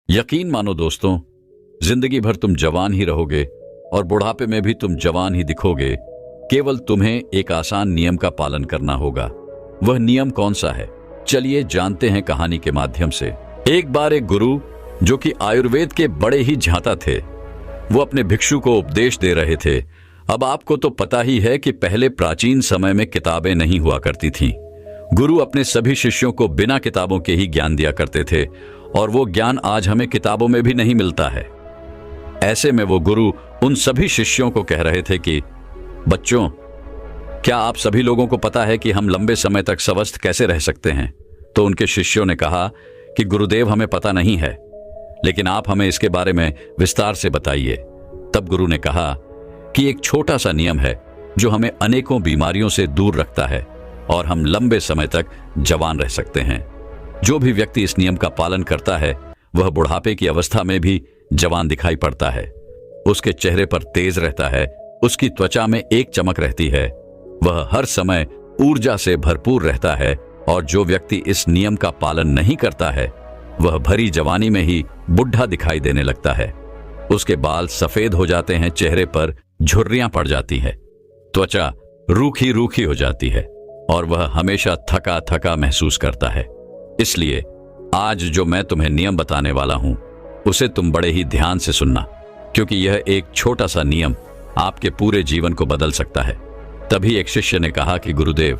यकीन मानो दोस्तों, जिंदगी भर तुम जवान ही रहोगे और बुढ़ापे में भी तुम जवान ही दिखोगे। केवल तुम्हें एक आसान नियम का पालन करना होगा। वह नियम कौन सा है? चलिए जानते हैं कहानी के माध्यम से। एक बार एक गुरु, जो कि आयुर्वेद के बड़े ही झांता थे, वो अपने भिक्षु को उपदेश दे रहे थे। अब आपको तो पता ही है कि पहले प्राचीन समय में किताबें नहीं हुआ करती थीं। गुरु अपने सभी शिष्यों को बिना किताबों के ही ज्ञान दिया करते थे, और वो ज्ञान आज हमें किताबों में भी नहीं मिलता है। ऐसे में वो गुरु उन सभी शिष्यों को कह रहे थे कि बच्चों, क्या आप सभी लोगों को पता है कि हम लंबे समय तक स्वस्थ कैसे रह सकते हैं? तो उनके शिष्यों ने कहा कि गुरुदेव, हमें पता नहीं है, लेकिन आप हमें इसके बारे में विस्तार से बताइए। तब गुरु ने कहा कि एक छोटा सा नियम है जो हमें अनेकों बीमारियों से दूर रखता है और हम लंबे समय तक जवान रह सकते हैं। जो भी व्यक्ति इस नियम का पालन करता है वह बुढ़ापे की अवस्था में भी जवान दिखाई पड़ता है। उसके चेहरे पर तेज रहता है, उसकी त्वचा में एक चमक रहती है, वह हर समय ऊर्जा से भरपूर रहता है। और जो व्यक्ति इस नियम का पालन नहीं करता है वह भरी जवानी में ही बुढ़ा दिखाई देने लगता है। उसके बाल सफेद हो जाते हैं, चेहरे पर झुर्रियां पड़ जाती हैं, त्वचा रूखी रूखी हो जाती है और वह हमेशा थका थका महसूस करता है। इसलिए आज जो मैं तुम्हें नियम बताने वाला हूं उसे तुम बड़े ही ध्यान से सुनना, क्योंकि यह एक छोटा सा नियम आपके पूरे जीवन को बदल सकता है। तभी एक शिष्य ने कहा कि गुरुदेव,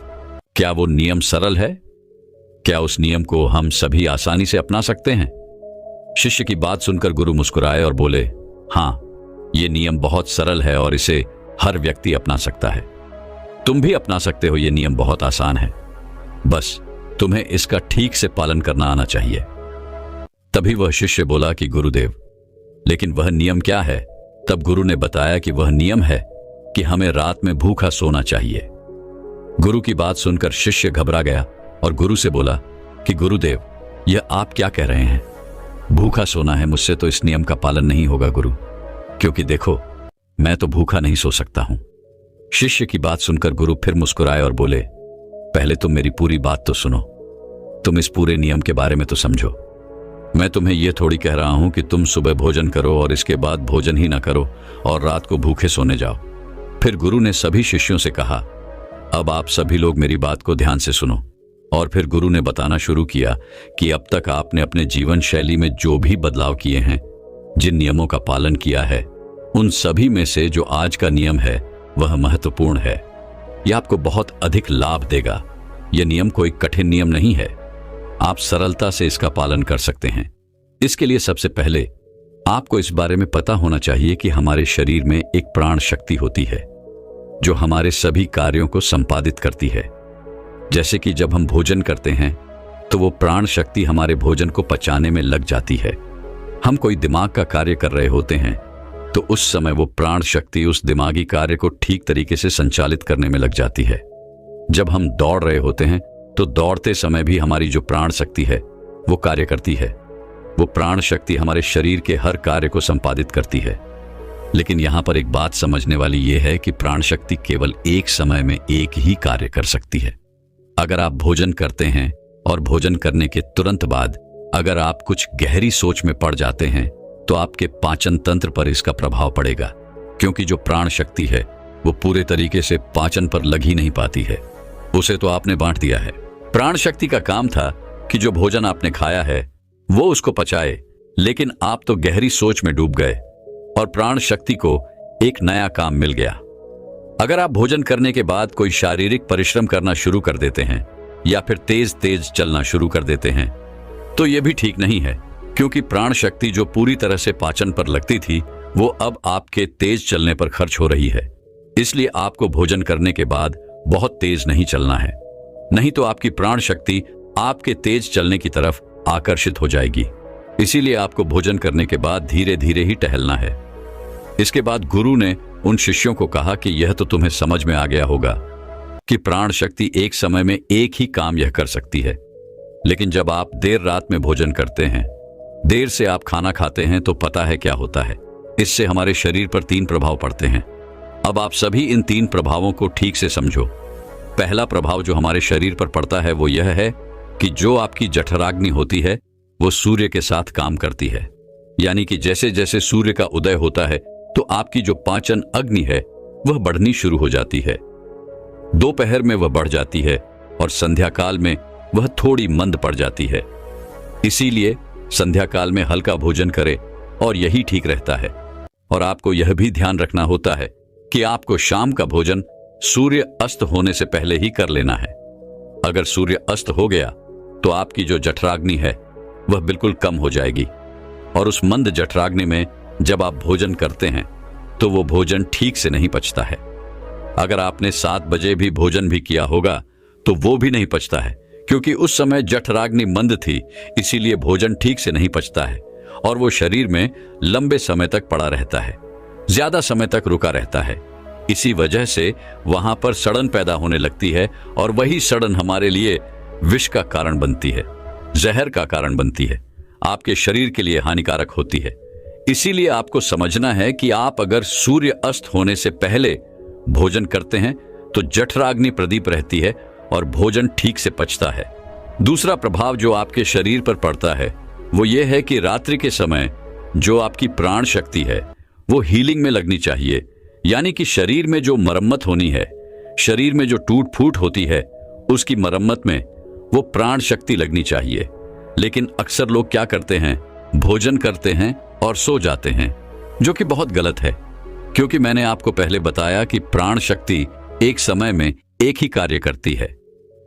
क्या वो नियम सरल है? क्या उस नियम को हम सभी आसानी से अपना सकते हैं? शिष्य की बात सुनकर गुरु मुस्कुराए और बोले, हाँ, ये नियम बहुत सरल है और इसे हर व्यक्ति अपना सकता है। तुम भी अपना सकते हो। ये नियम बहुत आसान है, बस तुम्हें इसका ठीक से पालन करना आना चाहिए। तभी वह शिष्य बोला कि गुरुदेव, लेकिन वह नियम क्या है? तब गुरु ने बताया कि वह नियम है कि हमें रात में भूखा सोना चाहिए। गुरु की बात सुनकर शिष्य घबरा गया और गुरु से बोला कि गुरुदेव, यह आप क्या कह रहे हैं? भूखा सोना है, मुझसे तो इस नियम का पालन नहीं होगा गुरु, क्योंकि देखो, मैं तो भूखा नहीं सो सकता हूं। शिष्य की बात सुनकर गुरु फिर मुस्कुराए और बोले, पहले तुम मेरी पूरी बात तो सुनो, तुम इस पूरे नियम के बारे में तो समझो। मैं तुम्हें यह थोड़ी कह रहा हूं कि तुम सुबह भोजन करो और इसके बाद भोजन ही ना करो और रात को भूखे सोने जाओ। फिर गुरु ने सभी शिष्यों से कहा, अब आप सभी लोग मेरी बात को ध्यान से सुनो। और फिर गुरु ने बताना शुरू किया कि अब तक आपने अपने जीवन शैली में जो भी बदलाव किए हैं, जिन नियमों का पालन किया है, उन सभी में से जो आज का नियम है वह महत्वपूर्ण है। यह आपको बहुत अधिक लाभ देगा। यह नियम कोई कठिन नियम नहीं है, आप सरलता से इसका पालन कर सकते हैं। इसके लिए सबसे पहले आपको इस बारे में पता होना चाहिए कि हमारे शरीर में एक प्राण शक्ति होती है जो हमारे सभी कार्यों को संपादित करती है। जैसे कि जब हम भोजन करते हैं तो वो प्राण शक्ति हमारे भोजन को पचाने में लग जाती है। हम कोई दिमाग का कार्य कर रहे होते हैं तो उस समय वो प्राण शक्ति उस दिमागी कार्य को ठीक तरीके से संचालित करने में लग जाती है। जब हम दौड़ रहे होते हैं तो दौड़ते समय भी हमारी जो प्राण शक्ति है वो कार्य करती है। वो प्राण शक्ति हमारे शरीर के हर कार्य को संपादित करती है। लेकिन यहां पर एक बात समझने वाली यह है कि प्राण शक्ति केवल एक समय में एक ही कार्य कर सकती है। अगर आप भोजन करते हैं और भोजन करने के तुरंत बाद अगर आप कुछ गहरी सोच में पड़ जाते हैं तो आपके पाचन तंत्र पर इसका प्रभाव पड़ेगा, क्योंकि जो प्राण शक्ति है वो पूरे तरीके से पाचन पर लग ही नहीं पाती है। उसे तो आपने बांट दिया है। प्राण शक्ति का काम था कि जो भोजन आपने खाया है वो उसको पचाए, लेकिन आप तो गहरी सोच में डूब गए और प्राण शक्ति को एक नया काम मिल गया। अगर आप भोजन करने के बाद कोई शारीरिक परिश्रम करना शुरू कर देते हैं या फिर तेज तेज चलना शुरू कर देते हैं तो यह भी ठीक नहीं है, क्योंकि प्राण शक्ति जो पूरी तरह से पाचन पर लगती थी वो अब आपके तेज चलने पर खर्च हो रही है। इसलिए आपको भोजन करने के बाद बहुत तेज नहीं चलना है, नहीं तो आपकी प्राण शक्ति आपके तेज चलने की तरफ आकर्षित हो जाएगी। इसीलिए आपको भोजन करने के बाद धीरे धीरे ही टहलना है। इसके बाद गुरु ने उन शिष्यों को कहा कि यह तो तुम्हें समझ में आ गया होगा कि प्राण शक्ति एक समय में एक ही काम यह कर सकती है। लेकिन जब आप देर रात में भोजन करते हैं, देर से आप खाना खाते हैं, तो पता है क्या होता है? इससे हमारे शरीर पर 3 प्रभाव पड़ते हैं। अब आप सभी इन 3 प्रभावों को ठीक से समझो। पहला प्रभाव जो हमारे शरीर पर पड़ता है वो यह है कि जो आपकी जठराग्नि होती है वो सूर्य के साथ काम करती है। यानी कि जैसे जैसे सूर्य का उदय होता है तो आपकी जो पाचन अग्नि है वह बढ़नी शुरू हो जाती है। दोपहर में वह बढ़ जाती है और संध्या काल में वह थोड़ी मंद पड़ जाती है। इसीलिए संध्या काल में हल्का भोजन करें और यही ठीक रहता है। और आपको यह भी ध्यान रखना होता है कि आपको शाम का भोजन सूर्य अस्त होने से पहले ही कर लेना है। अगर सूर्य अस्त हो गया तो आपकी जो जठराग्नि है वह बिल्कुल कम हो जाएगी और उस मंद जठराग्नि में जब आप भोजन करते हैं तो वो भोजन ठीक से नहीं पचता है। अगर आपने 7 बजे भी भोजन भी किया होगा तो वो भी नहीं पचता है, क्योंकि उस समय जठराग्नि मंद थी, इसीलिए भोजन ठीक से नहीं पचता है और वो शरीर में लंबे समय तक पड़ा रहता है, ज्यादा समय तक रुका रहता है। इसी वजह से वहां पर सड़न पैदा होने लगती है और वही सड़न हमारे लिए विष का कारण बनती है, जहर का कारण बनती है, आपके शरीर के लिए हानिकारक होती है। इसीलिए आपको समझना है कि आप अगर सूर्य अस्त होने से पहले भोजन करते हैं तो जठराग्नि प्रदीप रहती है और भोजन ठीक से पचता है। दूसरा प्रभाव जो आपके शरीर पर पड़ता है वो ये है कि रात्रि के समय जो आपकी प्राण शक्ति है वो हीलिंग में लगनी चाहिए, यानी कि शरीर में जो मरम्मत होनी है, शरीर में जो टूट फूट होती है उसकी मरम्मत में वो प्राण शक्ति लगनी चाहिए। लेकिन अक्सर लोग क्या करते हैं, भोजन करते हैं और सो जाते हैं, जो कि बहुत गलत है, क्योंकि मैंने आपको पहले बताया कि प्राण शक्ति एक समय में एक ही कार्य करती है।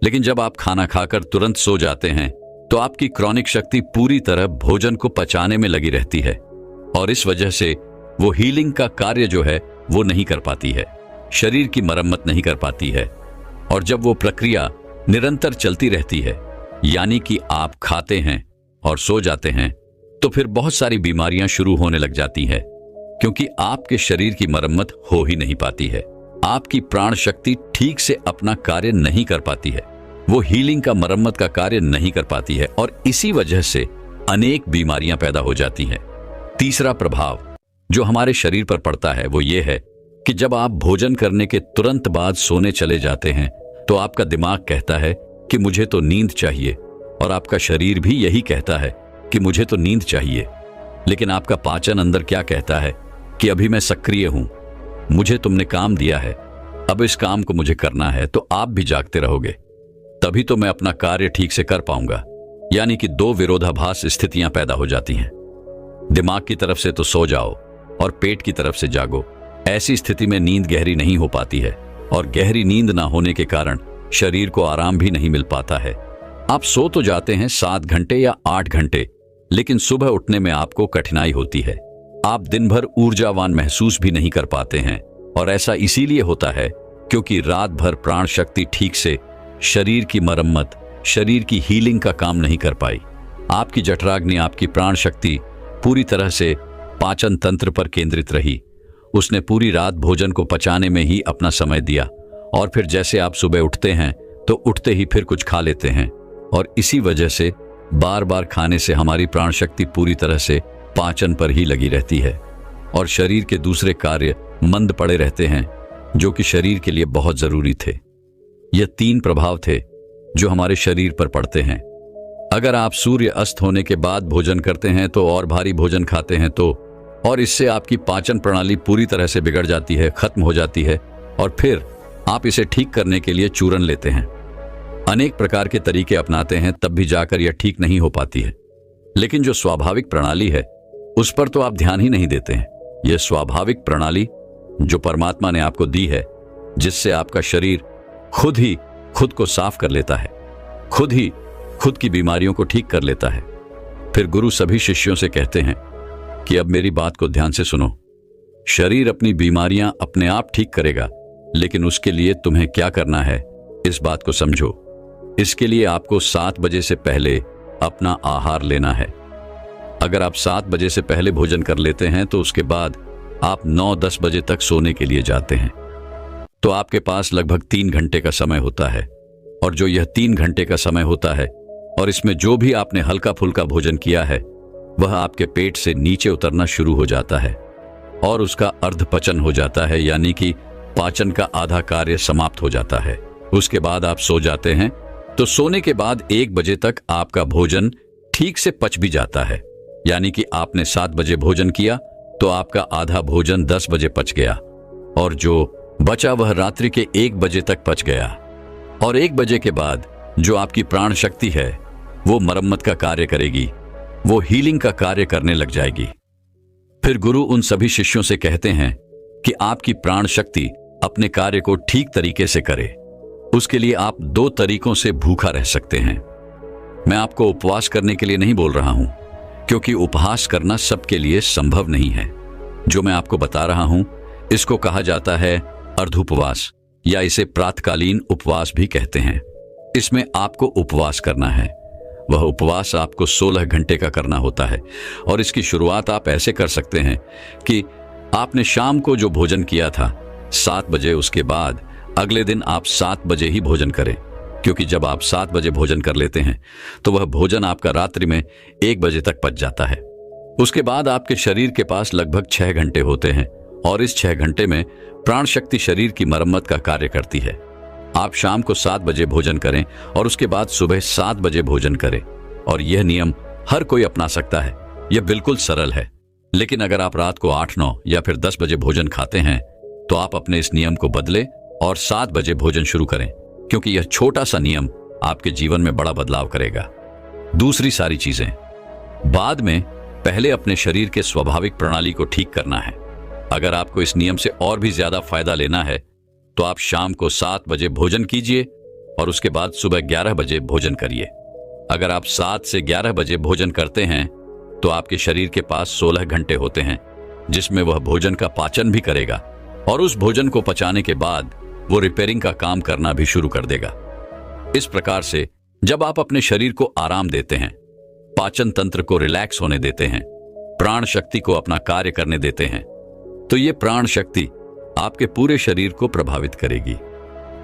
लेकिन जब आप खाना खाकर तुरंत सो जाते हैं तो आपकी क्रॉनिक शक्ति पूरी तरह भोजन को पचाने में लगी रहती है और इस वजह से वो हीलिंग का कार्य जो है वो नहीं कर पाती है, शरीर की मरम्मत नहीं कर पाती है। और जब वो प्रक्रिया निरंतर चलती रहती है, यानी कि आप खाते हैं और सो जाते हैं, तो फिर बहुत सारी बीमारियां शुरू होने लग जाती हैं, क्योंकि आपके शरीर की मरम्मत हो ही नहीं पाती है। आपकी प्राण शक्ति ठीक से अपना कार्य नहीं कर पाती है, वो हीलिंग का मरम्मत का कार्य नहीं कर पाती है और इसी वजह से अनेक बीमारियां पैदा हो जाती हैं। तीसरा प्रभाव जो हमारे शरीर पर पड़ता है वो ये है कि जब आप भोजन करने के तुरंत बाद सोने चले जाते हैं तो आपका दिमाग कहता है कि मुझे तो नींद चाहिए और आपका शरीर भी यही कहता है कि मुझे तो नींद चाहिए। लेकिन आपका पाचन अंदर क्या कहता है कि अभी मैं सक्रिय हूं, मुझे तुमने काम दिया है, अब इस काम को मुझे करना है, तो आप भी जागते रहोगे, तभी तो मैं अपना कार्य ठीक से कर पाऊंगा। यानी कि 2 विरोधाभास स्थितियां पैदा हो जाती हैं। दिमाग की तरफ से तो सो जाओ और पेट की तरफ से जागो। ऐसी स्थिति में नींद गहरी नहीं हो पाती है और गहरी नींद ना होने के कारण शरीर को आराम भी नहीं मिल पाता है। आप सो तो जाते हैं 7 घंटे या 8 घंटे, लेकिन सुबह उठने में आपको कठिनाई होती है। आप दिन भर ऊर्जावान महसूस भी नहीं कर पाते हैं और ऐसा इसीलिए होता है क्योंकि रात भर प्राण शक्ति ठीक से शरीर की मरम्मत, शरीर की हीलिंग का काम नहीं कर पाई। आपकी जठराग्नि, आपकी प्राण शक्ति पूरी तरह से पाचन तंत्र पर केंद्रित रही। उसने पूरी रात भोजन को पचाने में ही अपना समय दिया और फिर जैसे आप सुबह उठते हैं तो उठते ही फिर कुछ खा लेते हैं और इसी वजह से बार बार खाने से हमारी प्राण शक्ति पूरी तरह से पाचन पर ही लगी रहती है और शरीर के दूसरे कार्य मंद पड़े रहते हैं, जो कि शरीर के लिए बहुत जरूरी थे। ये 3 प्रभाव थे जो हमारे शरीर पर पड़ते हैं। अगर आप सूर्य अस्त होने के बाद भोजन करते हैं तो और भारी भोजन खाते हैं तो और इससे आपकी पाचन प्रणाली पूरी तरह से बिगड़ जाती है, खत्म हो जाती है और फिर आप इसे ठीक करने के लिए चूरन लेते हैं, अनेक प्रकार के तरीके अपनाते हैं, तब भी जाकर यह ठीक नहीं हो पाती है। लेकिन जो स्वाभाविक प्रणाली है उस पर तो आप ध्यान ही नहीं देते हैं। यह स्वाभाविक प्रणाली जो परमात्मा ने आपको दी है, जिससे आपका शरीर खुद ही खुद को साफ कर लेता है, खुद ही खुद की बीमारियों को ठीक कर लेता है। फिर गुरु सभी शिष्यों से कहते हैं कि अब मेरी बात को ध्यान से सुनो। शरीर अपनी बीमारियां अपने आप ठीक करेगा, लेकिन उसके लिए तुम्हें क्या करना है इस बात को समझो। इसके लिए आपको 7 बजे से पहले अपना आहार लेना है। अगर आप 7 बजे से पहले भोजन कर लेते हैं तो उसके बाद आप 9-10 बजे तक सोने के लिए जाते हैं, तो आपके पास लगभग 3 घंटे का समय होता है। और जो यह 3 घंटे का समय होता है और इसमें जो भी आपने हल्का फुल्का भोजन किया है वह आपके पेट से नीचे उतरना शुरू हो जाता है और उसका अर्धपचन हो जाता है, यानी कि पाचन का आधा कार्य समाप्त हो जाता है। उसके बाद आप सो जाते हैं, तो सोने के बाद 1 बजे तक आपका भोजन ठीक से पच भी जाता है यानी कि आपने 7 बजे भोजन किया तो आपका आधा भोजन 10 बजे पच गया और जो बचा वह रात्रि के 1 बजे तक पच गया। और 1 बजे के बाद जो आपकी प्राण शक्ति है वो मरम्मत का कार्य करेगी, वो हीलिंग का कार्य करने लग जाएगी। फिर गुरु उन सभी शिष्यों से कहते हैं कि आपकी प्राण शक्ति अपने कार्य को ठीक तरीके से करे। उसके लिए आप 2 तरीकों से भूखा रह सकते हैं। मैं आपको उपवास करने के लिए नहीं बोल रहा हूं, क्योंकि उपहास करना सबके लिए संभव नहीं है। जो मैं आपको बता रहा हूं इसको कहा जाता है अर्धोपवास, या इसे प्रातकालीन उपवास भी कहते हैं। इसमें आपको उपवास करना है। वह उपवास आपको 16 घंटे का करना होता है और इसकी शुरुआत आप ऐसे कर सकते हैं कि आपने शाम को जो भोजन किया था 7 बजे, उसके बाद अगले दिन आप 7 बजे ही भोजन करें, क्योंकि जब आप 7 बजे भोजन कर लेते हैं तो वह भोजन आपका रात्रि में 1 बजे तक पच जाता है। उसके बाद आपके शरीर के पास लगभग 6 घंटे होते हैं और इस 6 घंटे में प्राण शक्ति शरीर की मरम्मत का कार्य करती है। आप शाम को 7 बजे भोजन करें और उसके बाद सुबह 7 बजे भोजन करें, और यह नियम हर कोई अपना सकता है। यह बिल्कुल सरल है। लेकिन अगर आप रात को 8, 9 या फिर 10 बजे भोजन खाते हैं तो आप अपने इस नियम को बदलें और 7 बजे भोजन शुरू करें, क्योंकि यह छोटा सा नियम आपके जीवन में बड़ा बदलाव करेगा। दूसरी सारी चीजें बाद में, पहले अपने शरीर के स्वाभाविक प्रणाली को ठीक करना है। अगर आपको इस नियम से और भी ज्यादा फायदा लेना है तो आप शाम को 7 बजे भोजन कीजिए और उसके बाद सुबह 11 बजे भोजन करिए। अगर आप 7 से 11 बजे भोजन करते हैं तो आपके शरीर के पास 16 घंटे होते हैं जिसमें वह भोजन का पाचन भी करेगा, और उस भोजन को पचाने के बाद वो रिपेयरिंग का काम करना भी शुरू कर देगा। इस प्रकार से जब आप अपने शरीर को आराम देते हैं, पाचन तंत्र को रिलैक्स होने देते हैं, प्राण शक्ति को अपना कार्य करने देते हैं, तो ये प्राण शक्ति आपके पूरे शरीर को प्रभावित करेगी,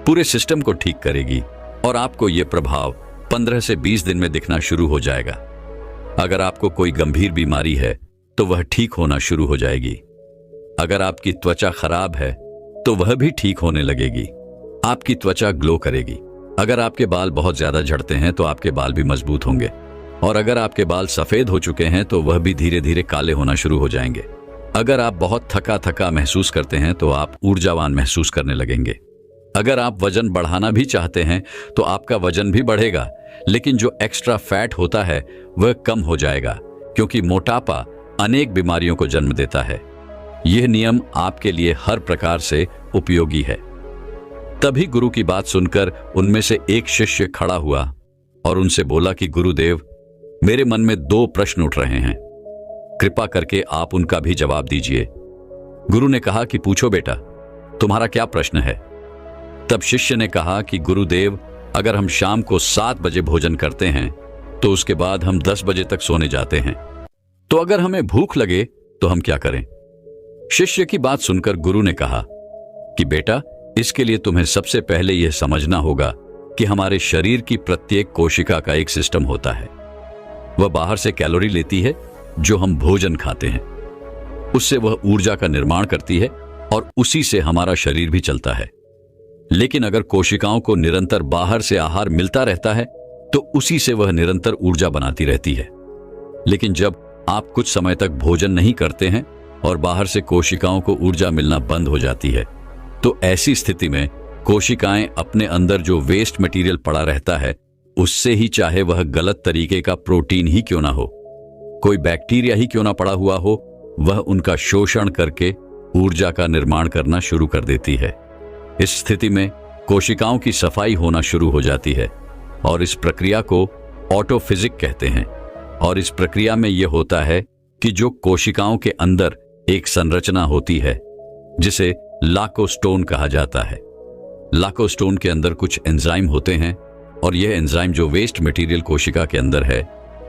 पूरे सिस्टम को ठीक करेगी, और आपको ये प्रभाव 15 से 20 दिन में दिखना शुरू हो जाएगा। अगर आपको कोई गंभीर बीमारी है तो वह ठीक होना शुरू हो जाएगी। अगर आपकी त्वचा खराब है तो वह भी ठीक होने लगेगी। आपकी त्वचा ग्लो करेगी। अगर आपके बाल बहुत ज्यादा झड़ते हैं तो आपके बाल भी मजबूत होंगे, और अगर आपके बाल सफेद हो चुके हैं तो वह भी धीरे धीरे काले होना शुरू हो जाएंगे। अगर आप बहुत थका थका महसूस करते हैं तो आप ऊर्जावान महसूस करने लगेंगे। अगर आप वजन बढ़ाना भी चाहते हैं तो आपका वजन भी बढ़ेगा, लेकिन जो एक्स्ट्रा फैट होता है वह कम हो जाएगा, क्योंकि मोटापा अनेक बीमारियों को जन्म देता है। यह नियम आपके लिए हर प्रकार से उपयोगी है। तभी गुरु की बात सुनकर उनमें से एक शिष्य खड़ा हुआ और उनसे बोला कि गुरुदेव, मेरे मन में 2 प्रश्न उठ रहे हैं, कृपा करके आप उनका भी जवाब दीजिए। गुरु ने कहा कि पूछो बेटा, तुम्हारा क्या प्रश्न है? तब शिष्य ने कहा कि गुरुदेव, अगर हम शाम को 7 बजे भोजन करते हैं तो उसके बाद हम 10 बजे तक सोने जाते हैं, तो अगर हमें भूख लगे तो हम क्या करें? शिष्य की बात सुनकर गुरु ने कहा कि बेटा, इसके लिए तुम्हें सबसे पहले यह समझना होगा कि हमारे शरीर की प्रत्येक कोशिका का एक सिस्टम होता है। वह बाहर से कैलोरी लेती है जो हम भोजन खाते हैं, उससे वह ऊर्जा का निर्माण करती है और उसी से हमारा शरीर भी चलता है। लेकिन अगर कोशिकाओं को निरंतर बाहर से आहार मिलता रहता है तो उसी से वह निरंतर ऊर्जा बनाती रहती है। लेकिन जब आप कुछ समय तक भोजन नहीं करते हैं और बाहर से कोशिकाओं को ऊर्जा मिलना बंद हो जाती है, तो ऐसी स्थिति में कोशिकाएं अपने अंदर जो वेस्ट मटेरियल पड़ा रहता है उससे ही, चाहे वह गलत तरीके का प्रोटीन ही क्यों ना हो, कोई बैक्टीरिया ही क्यों ना पड़ा हुआ हो, वह उनका शोषण करके ऊर्जा का निर्माण करना शुरू कर देती है। इस स्थिति में कोशिकाओं की सफाई होना शुरू हो जाती है और इस प्रक्रिया को ऑटोफिजिक कहते हैं। और इस प्रक्रिया में यह होता है कि जो कोशिकाओं के अंदर एक संरचना होती है जिसे लाकोस्टोन कहा जाता है। लाकोस्टोन के अंदर कुछ एंजाइम होते हैं और यह एंजाइम जो वेस्ट मटेरियल कोशिका के अंदर है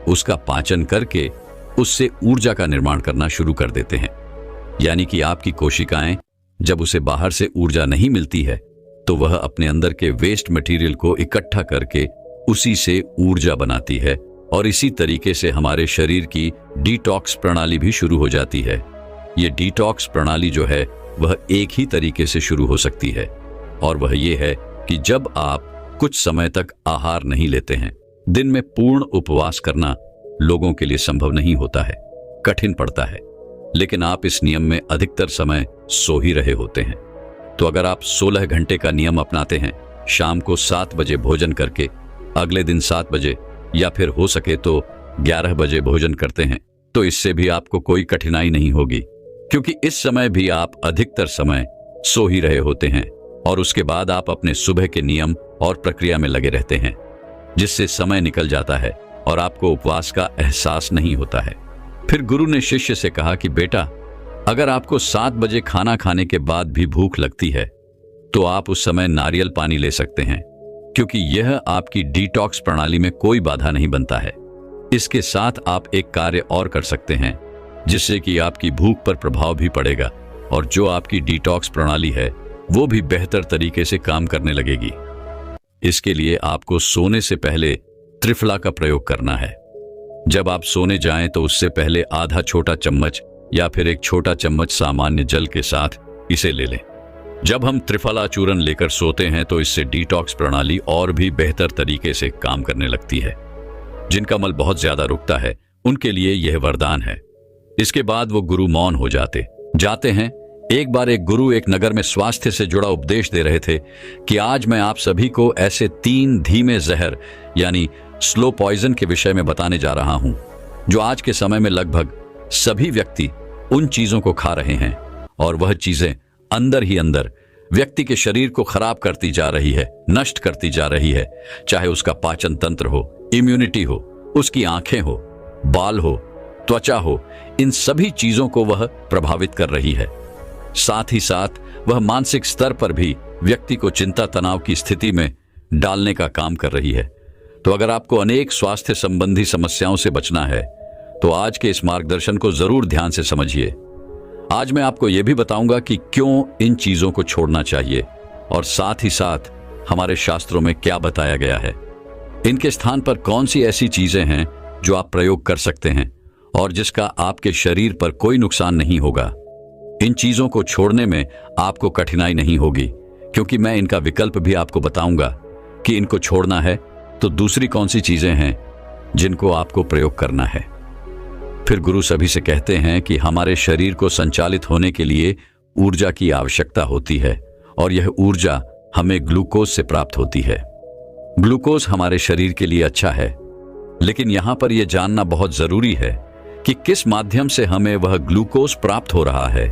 उसका पाचन करके उससे ऊर्जा का निर्माण करना शुरू कर देते हैं। यानी कि आपकी कोशिकाएं जब उसे बाहर से ऊर्जा नहीं मिलती है तो वह अपने अंदर के वेस्ट मटेरियल को इकट्ठा करके उसी से ऊर्जा बनाती है, और इसी तरीके से हमारे शरीर की डिटॉक्स प्रणाली भी शुरू हो जाती है। ये डिटॉक्स प्रणाली जो है वह एक ही तरीके से शुरू हो सकती है, और वह ये है कि जब आप कुछ समय तक आहार नहीं लेते हैं, दिन में पूर्ण उपवास करना लोगों के लिए संभव नहीं होता है, कठिन पड़ता है। लेकिन आप इस नियम में अधिकतर समय सो ही रहे होते हैं। तो अगर आप 16 घंटे का नियम अपनाते हैं, शाम को 7 बजे भोजन करके अगले दिन 7 बजे या फिर हो सके तो 11 बजे भोजन करते हैं, तो इससे भी आपको कोई कठिनाई नहीं होगी, क्योंकि इस समय भी आप अधिकतर समय सो ही रहे होते हैं और उसके बाद आप अपने सुबह के नियम और प्रक्रिया में लगे रहते हैं, जिससे समय निकल जाता है और आपको उपवास का एहसास नहीं होता है। फिर गुरु ने शिष्य से कहा कि बेटा, अगर आपको 7 बजे खाना खाने के बाद भी भूख लगती है तो आप उस समय नारियल पानी ले सकते हैं, क्योंकि यह आपकी डिटॉक्स प्रणाली में कोई बाधा नहीं बनता है। इसके साथ आप एक कार्य और कर सकते हैं जिससे कि आपकी भूख पर प्रभाव भी पड़ेगा और जो आपकी डिटॉक्स प्रणाली है वो भी बेहतर तरीके से काम करने लगेगी। इसके लिए आपको सोने से पहले त्रिफला का प्रयोग करना है। जब आप सोने जाएं तो उससे पहले आधा छोटा चम्मच या फिर एक छोटा चम्मच सामान्य जल के साथ इसे ले लें। जब हम त्रिफला चूर्ण लेकर सोते हैं तो इससे डिटॉक्स प्रणाली और भी बेहतर तरीके से काम करने लगती है। जिनका मल बहुत ज्यादा रुकता है उनके लिए यह वरदान है। इसके बाद वो गुरु मौन हो जाते हैं। एक बार एक गुरु एक नगर में स्वास्थ्य से जुड़ा उपदेश दे रहे थे कि आज मैं आप सभी को ऐसे 3 धीमे जहर यानी स्लो पॉइजन के विषय में बताने जा रहा हूं, जो आज के समय में लगभग सभी व्यक्ति उन चीजों को खा रहे हैं और वह चीजें अंदर ही अंदर व्यक्ति के शरीर को खराब करती जा रही है, नष्ट करती जा रही है। चाहे उसका पाचन तंत्र हो, इम्यूनिटी हो, उसकी आंखें हो, बाल हो, त्वचा हो, इन सभी चीजों को वह प्रभावित कर रही है। साथ ही साथ वह मानसिक स्तर पर भी व्यक्ति को चिंता तनाव की स्थिति में डालने का काम कर रही है। तो अगर आपको अनेक स्वास्थ्य संबंधी समस्याओं से बचना है तो आज के इस मार्गदर्शन को जरूर ध्यान से समझिए। आज मैं आपको यह भी बताऊंगा कि क्यों इन चीजों को छोड़ना चाहिए और साथ ही साथ हमारे शास्त्रों में क्या बताया गया है। इनके स्थान पर कौन सी ऐसी चीजें हैं जो आप प्रयोग कर सकते हैं और जिसका आपके शरीर पर कोई नुकसान नहीं होगा। इन चीजों को छोड़ने में आपको कठिनाई नहीं होगी, क्योंकि मैं इनका विकल्प भी आपको बताऊंगा कि इनको छोड़ना है तो दूसरी कौन सी चीजें हैं जिनको आपको प्रयोग करना है। फिर गुरु सभी से कहते हैं कि हमारे शरीर को संचालित होने के लिए ऊर्जा की आवश्यकता होती है और यह ऊर्जा हमें ग्लूकोज से प्राप्त होती है। ग्लूकोज हमारे शरीर के लिए अच्छा है, लेकिन यहां पर यह जानना बहुत जरूरी है कि किस माध्यम से हमें वह ग्लूकोज प्राप्त हो रहा है,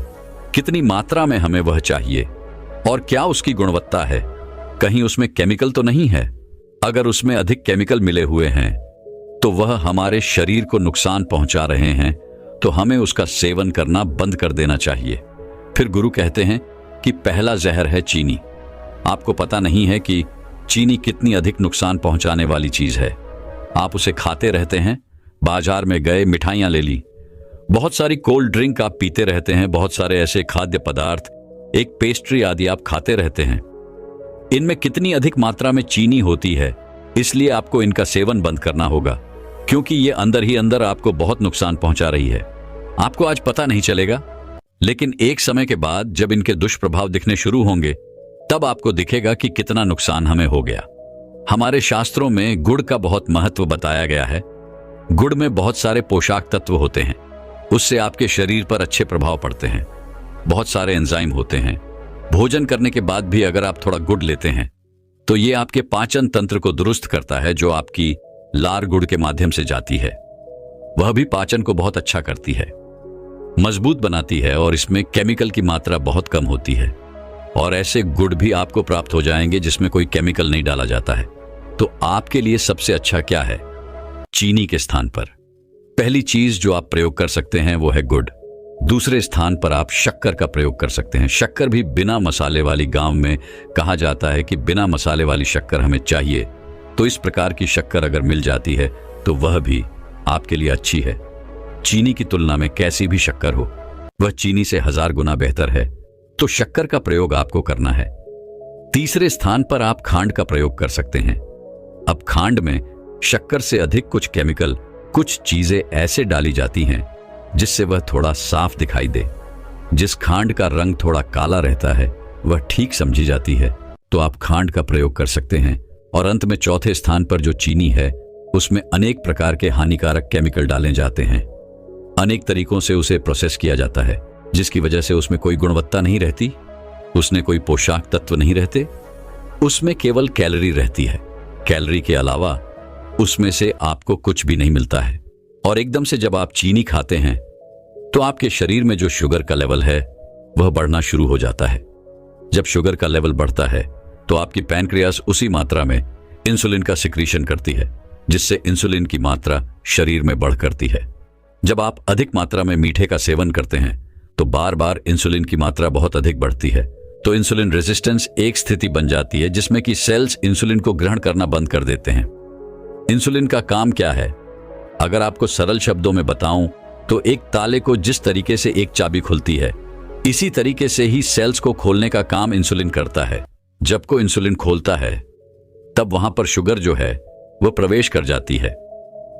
कितनी मात्रा में हमें वह चाहिए और क्या उसकी गुणवत्ता है। कहीं उसमें केमिकल तो नहीं है। अगर उसमें अधिक केमिकल मिले हुए हैं तो वह हमारे शरीर को नुकसान पहुंचा रहे हैं, तो हमें उसका सेवन करना बंद कर देना चाहिए। फिर गुरु कहते हैं कि पहला जहर है चीनी। आपको पता नहीं है कि चीनी कितनी अधिक नुकसान पहुंचाने वाली चीज है। आप उसे खाते रहते हैं, बाजार में गए मिठाइयां ले ली, बहुत सारी कोल्ड ड्रिंक आप पीते रहते हैं, बहुत सारे ऐसे खाद्य पदार्थ, एक पेस्ट्री आदि आप खाते रहते हैं। इनमें कितनी अधिक मात्रा में चीनी होती है, इसलिए आपको इनका सेवन बंद करना होगा, क्योंकि ये अंदर ही अंदर आपको बहुत नुकसान पहुंचा रही है। आपको आज पता नहीं चलेगा, लेकिन एक समय के बाद जब इनके दुष्प्रभाव दिखने शुरू होंगे तब आपको दिखेगा कि कितना नुकसान हमें हो गया। हमारे शास्त्रों में गुड़ का बहुत महत्व बताया गया है। गुड़ में बहुत सारे पोषक तत्व होते हैं, उससे आपके शरीर पर अच्छे प्रभाव पड़ते हैं। बहुत सारे एंजाइम होते हैं। भोजन करने के बाद भी अगर आप थोड़ा गुड़ लेते हैं तो ये आपके पाचन तंत्र को दुरुस्त करता है, जो आपकी लार गुड़ के माध्यम से जाती है। वह भी पाचन को बहुत अच्छा करती है, मजबूत बनाती है और इसमें केमिकल की मात्रा बहुत कम होती है। और ऐसे गुड़ भी आपको प्राप्त हो जाएंगे जिसमें कोई केमिकल नहीं डाला जाता है। तो आपके लिए सबसे अच्छा क्या है? चीनी के स्थान पर पहली चीज जो आप प्रयोग कर सकते हैं वो है गुड़। दूसरे स्थान पर आप शक्कर का प्रयोग कर सकते हैं। शक्कर भी बिना मसाले वाली, गांव में कहा जाता है कि बिना मसाले वाली शक्कर हमें चाहिए, तो इस प्रकार की शक्कर अगर मिल जाती है तो वह भी आपके लिए अच्छी है। चीनी की तुलना में कैसी भी शक्कर हो, वह चीनी से 1000 गुना बेहतर है, तो शक्कर का प्रयोग आपको करना है। तीसरे स्थान पर आप खांड का प्रयोग कर सकते हैं। अब खांड में शक्कर से अधिक कुछ केमिकल, कुछ चीजें ऐसे डाली जाती हैं जिससे वह थोड़ा साफ दिखाई दे। जिस खांड का रंग थोड़ा काला रहता है वह ठीक समझी जाती है, तो आप खांड का प्रयोग कर सकते हैं। और अंत में चौथे स्थान पर जो चीनी है उसमें अनेक प्रकार के हानिकारक केमिकल डाले जाते हैं। अनेक तरीकों से उसे प्रोसेस किया जाता है, जिसकी वजह से उसमें कोई गुणवत्ता नहीं रहती, उसमें कोई पोषक तत्व नहीं रहते, उसमें केवल कैलोरी रहती है। कैलोरी के अलावा उसमें से आपको कुछ भी नहीं मिलता है। और एकदम से जब आप चीनी खाते हैं तो आपके शरीर में जो शुगर का लेवल है वह बढ़ना शुरू हो जाता है। जब शुगर का लेवल बढ़ता है तो आपकी पैनक्रियास उसी मात्रा में इंसुलिन का सिक्रीशन करती है, जिससे इंसुलिन की मात्रा शरीर में बढ़ करती है। जब आप अधिक मात्रा में मीठे का सेवन करते हैं तो बार बार इंसुलिन की मात्रा बहुत अधिक बढ़ती है, तो इंसुलिन रेजिस्टेंस एक स्थिति बन जाती है जिसमें कि सेल्स इंसुलिन को ग्रहण करना बंद कर देते हैं। इंसुलिन का काम क्या है? अगर आपको सरल शब्दों में बताऊं तो एक ताले को जिस तरीके से एक चाबी खुलती है, इसी तरीके से ही सेल्स को खोलने का काम इंसुलिन करता है। जब को इंसुलिन खोलता है तब वहां पर शुगर जो है वह प्रवेश कर जाती है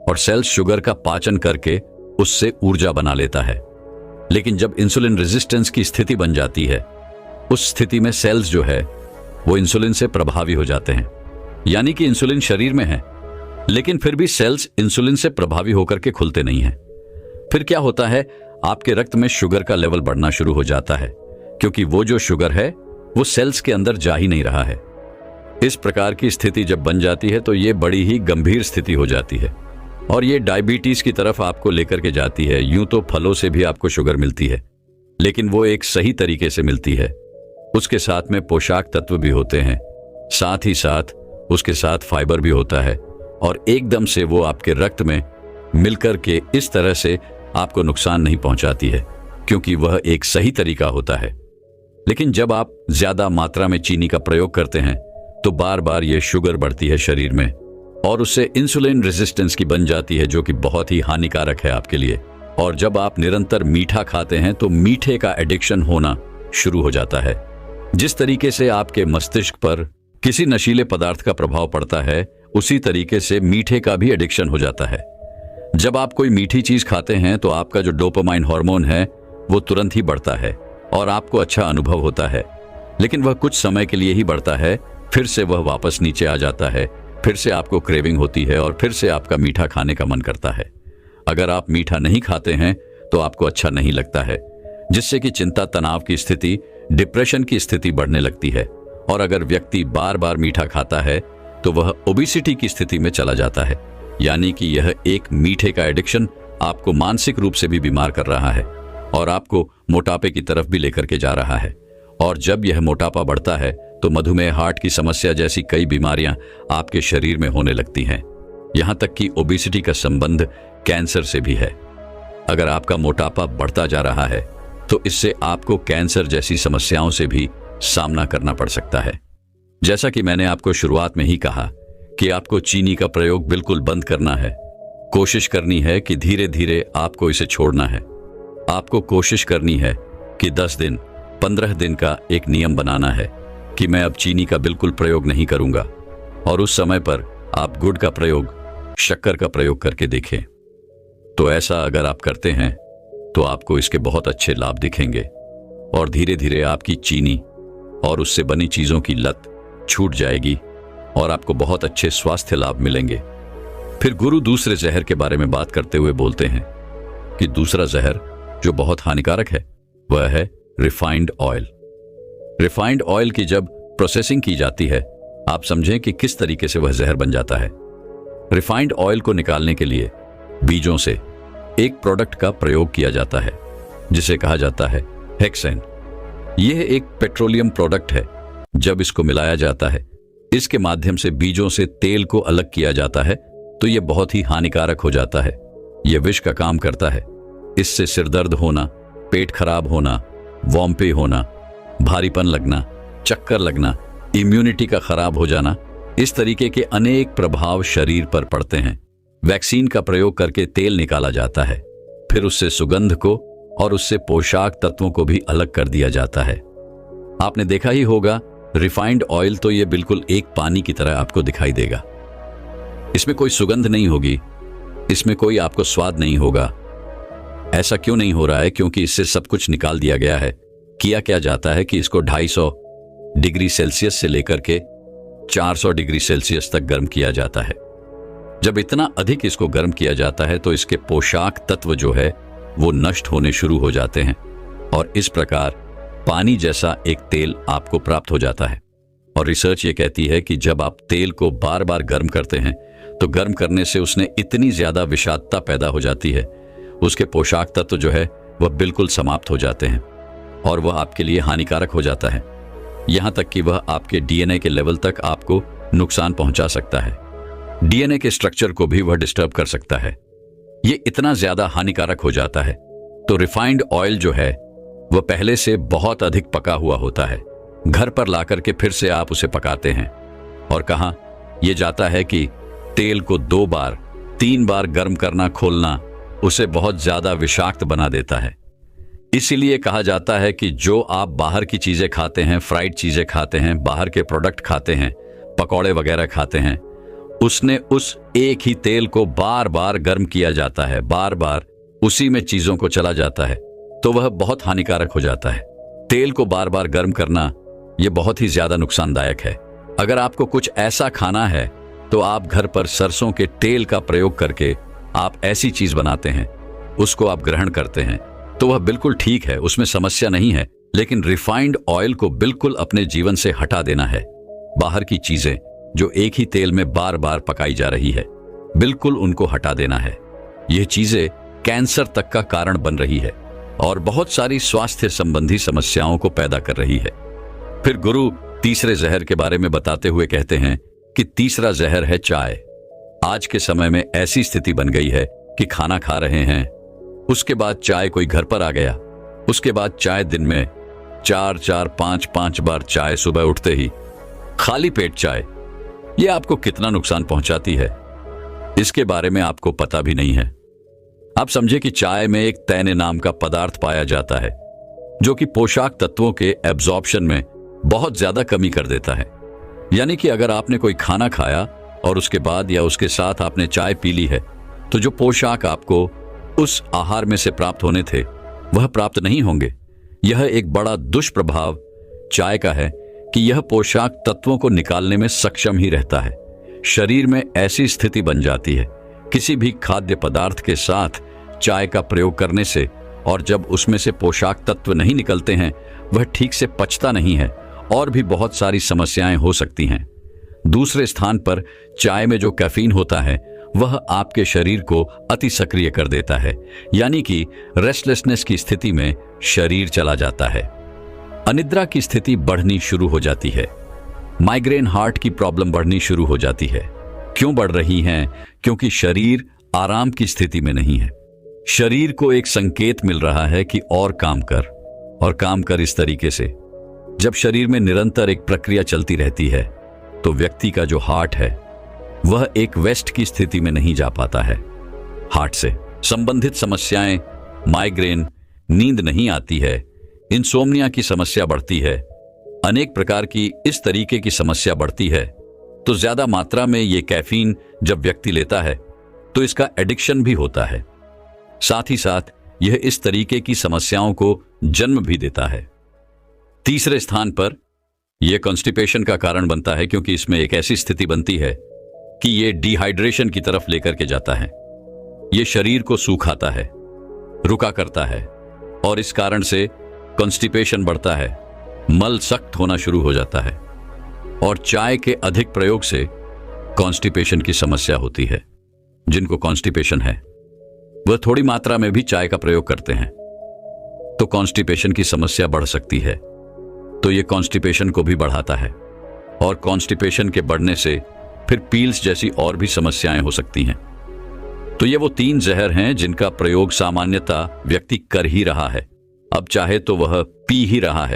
और सेल्स शुगर का पाचन करके उससे ऊर्जा बना लेता है। लेकिन जब इंसुलिन रेजिस्टेंस की स्थिति बन जाती है, उस स्थिति में सेल्स जो है वो इंसुलिन से प्रभावी हो जाते हैं। यानी कि इंसुलिन शरीर में है, लेकिन फिर भी सेल्स इंसुलिन से प्रभावी होकर के खुलते नहीं हैं। फिर क्या होता है? आपके रक्त में शुगर का लेवल बढ़ना शुरू हो जाता है, क्योंकि वो जो शुगर है वो सेल्स के अंदर जा ही नहीं रहा है। इस प्रकार की स्थिति जब बन जाती है तो ये बड़ी ही गंभीर स्थिति हो जाती है और ये डायबिटीज की तरफ आपको लेकर के जाती है। यूं तो फलों से भी आपको शुगर मिलती है, लेकिन वो एक सही तरीके से मिलती है। उसके साथ में पोषक तत्व भी होते हैं, साथ ही साथ उसके साथ फाइबर भी होता है और एकदम से वो आपके रक्त में मिलकर के इस तरह से आपको नुकसान नहीं पहुंचाती है, क्योंकि वह एक सही तरीका होता है। लेकिन जब आप ज्यादा मात्रा में चीनी का प्रयोग करते हैं तो बार बार ये शुगर बढ़ती है शरीर में और उससे इंसुलिन रेजिस्टेंस की बन जाती है, जो कि बहुत ही हानिकारक है आपके लिए। और जब आप निरंतर मीठा खाते हैं तो मीठे का एडिक्शन होना शुरू हो जाता है। जिस तरीके से आपके मस्तिष्क पर किसी नशीले पदार्थ का प्रभाव पड़ता है, उसी तरीके से मीठे का भी एडिक्शन हो जाता है। जब आप कोई मीठी चीज खाते हैं तो आपका जो डोपामाइन हार्मोन है वो तुरंत ही बढ़ता है और आपको अच्छा अनुभव होता है, लेकिन वह कुछ समय के लिए ही बढ़ता है, फिर से वह वापस नीचे आ जाता है। फिर से आपको क्रेविंग होती है और फिर से आपका मीठा खाने का मन करता है। अगर आप मीठा नहीं खाते हैं तो आपको अच्छा नहीं लगता है, जिससे कि चिंता, तनाव की स्थिति, डिप्रेशन की स्थिति बढ़ने लगती है। और अगर व्यक्ति बार बार मीठा खाता है तो वह ओबेसिटी की स्थिति में चला जाता है। यानी कि यह एक मीठे का एडिक्शन आपको मानसिक रूप से भी बीमार कर रहा है और आपको मोटापे की तरफ भी लेकर के जा रहा है। और जब यह मोटापा बढ़ता है तो मधुमेह, हार्ट की समस्या जैसी कई बीमारियां आपके शरीर में होने लगती हैं। यहां तक कि ओबेसिटी का संबंध कैंसर से भी है। अगर आपका मोटापा बढ़ता जा रहा है तो इससे आपको कैंसर जैसी समस्याओं से भी सामना करना पड़ सकता है। जैसा कि मैंने आपको शुरुआत में ही कहा कि आपको चीनी का प्रयोग बिल्कुल बंद करना है। कोशिश करनी है कि धीरे धीरे आपको इसे छोड़ना है। आपको कोशिश करनी है कि 10 दिन, 15 दिन का एक नियम बनाना है कि मैं अब चीनी का बिल्कुल प्रयोग नहीं करूंगा, और उस समय पर आप गुड़ का प्रयोग, शक्कर का प्रयोग करके देखें। तो ऐसा अगर आप करते हैं तो आपको इसके बहुत अच्छे लाभ दिखेंगे और धीरे धीरे आपकी चीनी और उससे बनी चीजों की लत छूट जाएगी और आपको बहुत अच्छे स्वास्थ्य लाभ मिलेंगे। फिर गुरु दूसरे जहर के बारे में बात करते हुए बोलते हैं कि दूसरा जहर जो बहुत हानिकारक है वह है रिफाइंड ऑयल। रिफाइंड ऑयल की जब प्रोसेसिंग की जाती है, आप समझें कि किस तरीके से वह जहर बन जाता है। रिफाइंड ऑयल को निकालने के लिए बीजों से एक प्रोडक्ट का प्रयोग किया जाता है जिसे कहा जाता है हेक्सेन। यह एक पेट्रोलियम प्रोडक्ट है। जब इसको मिलाया जाता है, इसके माध्यम से बीजों से तेल को अलग किया जाता है, तो यह बहुत ही हानिकारक हो जाता है। यह विष का काम करता है। इससे सिरदर्द होना, पेट खराब होना, वॉम्पे होना, भारीपन लगना, चक्कर लगना, इम्यूनिटी का खराब हो जाना, इस तरीके के अनेक प्रभाव शरीर पर पड़ते हैं। वैक्सीन का प्रयोग करके तेल निकाला जाता है, फिर उससे सुगंध को और उससे पोषक तत्वों को भी अलग कर दिया जाता है। आपने देखा ही होगा, रिफाइंड ऑयल तो ये बिल्कुल एक पानी की तरह आपको दिखाई देगा। इसमें कोई सुगंध नहीं होगी, इसमें कोई आपको स्वाद नहीं होगा। ऐसा क्यों नहीं हो रहा है? क्योंकि इससे सब कुछ निकाल दिया गया है। किया क्या जाता है कि इसको 250 डिग्री सेल्सियस से लेकर के 400 डिग्री सेल्सियस तक गर्म किया जाता है, जब इतना अधिक इसको गर्म किया जाता है तो इसके पोषक तत्व जो है वो नष्ट होने शुरू हो जाते हैं और इस प्रकार पानी जैसा एक तेल आपको प्राप्त हो जाता है। और रिसर्च ये कहती है कि जब आप तेल को बार बार गर्म करते हैं तो गर्म करने से उसने इतनी ज्यादा विषाक्तता पैदा हो जाती है, उसके पोषक तत्व जो है वह बिल्कुल समाप्त हो जाते हैं और वह आपके लिए हानिकारक हो जाता है। यहां तक कि वह आपके डीएनए के लेवल तक आपको नुकसान पहुंचा सकता है। डीएनए के स्ट्रक्चर को भी वह डिस्टर्ब कर सकता है। ये इतना ज्यादा हानिकारक हो जाता है। तो रिफाइंड ऑयल जो है वह पहले से बहुत अधिक पका हुआ होता है। घर पर लाकर के फिर से आप उसे पकाते हैं और कहां यह जाता है कि तेल को 2 बार 3 बार गर्म करना खोलना उसे बहुत ज्यादा विषाक्त बना देता है। इसीलिए कहा जाता है कि जो आप बाहर की चीजें खाते हैं, फ्राइड चीजें खाते हैं, बाहर के प्रोडक्ट खाते हैं, पकौड़े वगैरह खाते हैं, उसने उस एक ही तेल को बार बार गर्म किया जाता है, बार बार उसी में चीजों को चला जाता है, तो वह बहुत हानिकारक हो जाता है। तेल को बार बार गर्म करना यह बहुत ही ज्यादा नुकसानदायक है। अगर आपको कुछ ऐसा खाना है तो आप घर पर सरसों के तेल का प्रयोग करके आप ऐसी चीज बनाते हैं, उसको आप ग्रहण करते हैं तो वह बिल्कुल ठीक है, उसमें समस्या नहीं है। लेकिन रिफाइंड ऑयल को बिल्कुल अपने जीवन से हटा देना है। बाहर की चीजें जो एक ही तेल में बार बार पकाई जा रही है, बिल्कुल उनको हटा देना है। यह चीजें कैंसर तक का कारण बन रही है और बहुत सारी स्वास्थ्य संबंधी समस्याओं को पैदा कर रही है। फिर गुरु तीसरे जहर के बारे में बताते हुए कहते हैं कि तीसरा जहर है चाय। आज के समय में ऐसी स्थिति बन गई है कि खाना खा रहे हैं, उसके बाद चाय कोई घर पर आ गया, उसके बाद चाय दिन में 4-4, 5-5 बार चाय, सुबह उठते ही खाली पेट चाय, यह आपको कितना नुकसान पहुंचाती है इसके बारे में आपको पता भी नहीं है। आप समझे कि चाय में एक तैने नाम का पदार्थ पाया जाता है जो कि पोषक तत्वों के एब्जॉर्प्शन में बहुत ज्यादा कमी कर देता है। यानी कि अगर आपने कोई खाना खाया और उसके बाद या उसके साथ आपने चाय पी ली है तो जो पोषक आपको उस आहार में से प्राप्त होने थे वह प्राप्त नहीं होंगे। यह एक बड़ा दुष्प्रभाव चाय का है कि यह पोषक तत्वों को निकालने में सक्षम ही रहता है। शरीर में ऐसी स्थिति बन जाती है किसी भी खाद्य पदार्थ के साथ चाय का प्रयोग करने से, और जब उसमें से पोषक तत्व नहीं निकलते हैं वह ठीक से पचता नहीं है और भी बहुत सारी समस्याएं हो सकती हैं। दूसरे स्थान पर चाय में जो कैफीन होता है वह आपके शरीर को अति सक्रिय कर देता है, यानी कि रेस्टलेसनेस की स्थिति में शरीर चला जाता है। अनिद्रा की स्थिति बढ़नी शुरू हो जाती है। माइग्रेन, हार्ट की प्रॉब्लम बढ़नी शुरू हो जाती है। क्यों बढ़ रही हैं? क्योंकि शरीर आराम की स्थिति में नहीं है। शरीर को एक संकेत मिल रहा है कि और काम कर, और काम कर इस तरीके से। जब शरीर में निरंतर एक प्रक्रिया चलती रहती है तो व्यक्ति का जो हार्ट है वह एक वेस्ट की स्थिति में नहीं जा पाता है। हार्ट से संबंधित समस्याएं, माइग्रेन, नींद नहीं आती है, इंसोम्निया की समस्या बढ़ती है, अनेक प्रकार की इस तरीके की समस्या बढ़ती है। तो ज्यादा मात्रा में ये कैफीन जब व्यक्ति लेता है तो इसका एडिक्शन भी होता है। साथ ही साथ यह इस तरीके की समस्याओं को जन्म भी देता है। तीसरे स्थान पर यह कॉन्स्टिपेशन का कारण बनता है, क्योंकि इसमें एक ऐसी स्थिति बनती है कि यह डिहाइड्रेशन की तरफ लेकर के जाता है। यह शरीर को सूखाता है, रुका करता है और इस कारण से कॉन्स्टिपेशन बढ़ता है, मल सख्त होना शुरू हो जाता है और चाय के अधिक प्रयोग से कॉन्स्टिपेशन की समस्या होती है। जिनको कॉन्स्टिपेशन है वह थोड़ी मात्रा में भी चाय का प्रयोग करते हैं तो कॉन्स्टिपेशन की समस्या बढ़ सकती है। तो यह कॉन्स्टिपेशन को भी बढ़ाता है और कॉन्स्टिपेशन के बढ़ने से फिर पील्स जैसी और भी समस्याएं हो सकती हैं। तो ये वो 3 जहर हैं जिनका प्रयोग सामान्यतः व्यक्ति कर ही रहा है, अब चाहे तो वह पी ही रहा है।